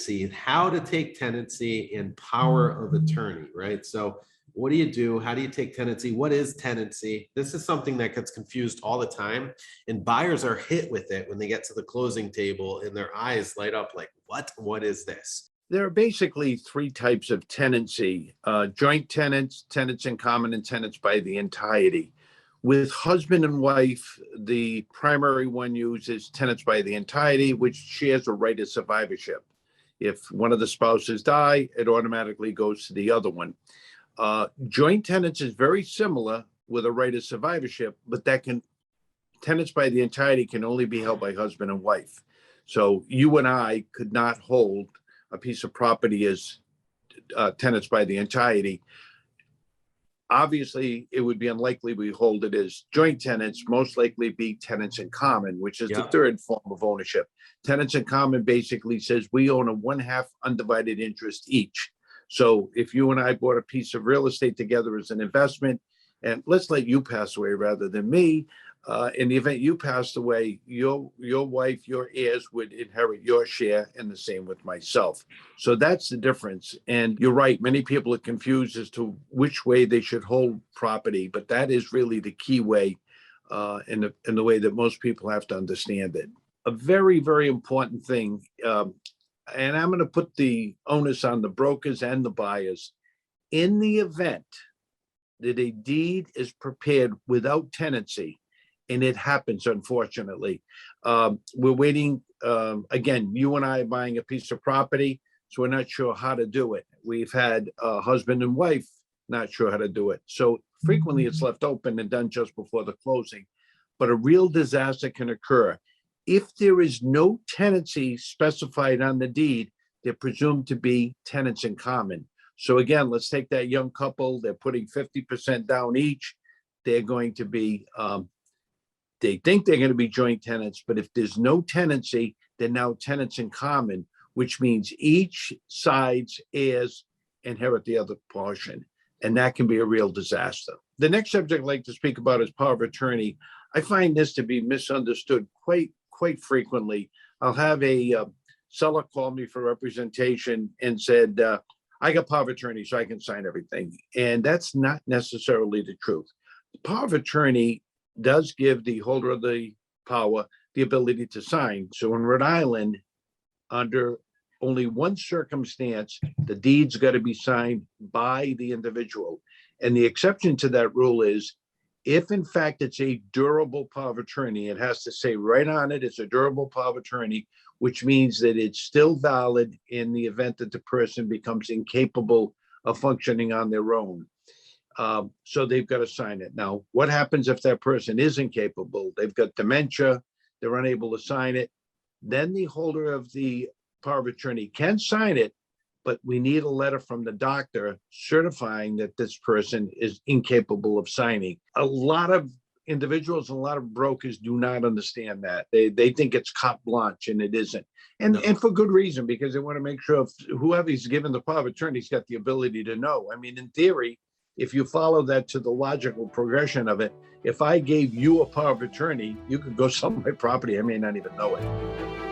tenancy, how to take tenancy and power of attorney, right? So what do you do? How do you take tenancy? What is tenancy? This is something that gets confused all the time, and buyers are hit with it when they get to the closing table and their eyes light up like, what is this? There are basically three types of tenancy: joint tenants, tenants in common, and tenants by the entirety. With husband and wife, the primary one used is tenants by the entirety, which shares a right of survivorship. If one of the spouses die, it automatically goes to the other one. Joint tenants is very similar with a right of survivorship, but tenants by the entirety can only be held by husband and wife. So you and I could not hold a piece of property as tenants by the entirety. Obviously, it would be unlikely we hold it as joint tenants, most likely be tenants in common, which is the third form of ownership. Tenants in common basically says we own a 1/2 undivided interest each. So if you and I bought a piece of real estate together as an investment, and let's let you pass away rather than me, in the event you passed away, your wife, your heirs would inherit your share, and the same with myself. So that's the difference. And you're right, many people are confused as to which way they should hold property, but that is really the key way, in the way that most people have to understand it. A very, very important thing, and I'm going to put the onus on the brokers and the buyers. In the event that a deed is prepared without tenancy, and it happens, unfortunately, we're waiting. Again, you and I are buying a piece of property, so we're not sure how to do it. We've had a husband and wife not sure how to do it. So frequently it's left open and done just before the closing. But a real disaster can occur. If there is no tenancy specified on the deed, they're presumed to be tenants in common. So again, let's take that young couple. They're putting 50% down each. They're going to be, they think they're going to be joint tenants, but if there's no tenancy, they're now tenants in common, which means each side's heirs inherit the other portion. And that can be a real disaster. The next subject I'd like to speak about is power of attorney. I find this to be misunderstood quite frequently. I'll have a seller call me for representation and said, I got power of attorney, so I can sign everything. And that's not necessarily the truth. The power of attorney does give the holder of the power the ability to sign. So in Rhode Island, under only one circumstance, the deed's got to be signed by the individual. And the exception to that rule is if in fact it's a durable power of attorney, it has to say right on it, it's a durable power of attorney, which means that it's still valid in the event that the person becomes incapable of functioning on their own. So they've got to sign it. Now, what happens if that person is incapable? They've got dementia, they're unable to sign it. Then the holder of the power of attorney can sign it, but we need a letter from the doctor certifying that this person is incapable of signing. A lot of individuals and a lot of brokers do not understand that. They think it's carte blanche, and it isn't. And for good reason, because they want to make sure whoever's given the power of attorney's got the ability to know. I mean, in theory, if you follow that to the logical progression of it, if I gave you a power of attorney, you could go sell my property. I may not even know it.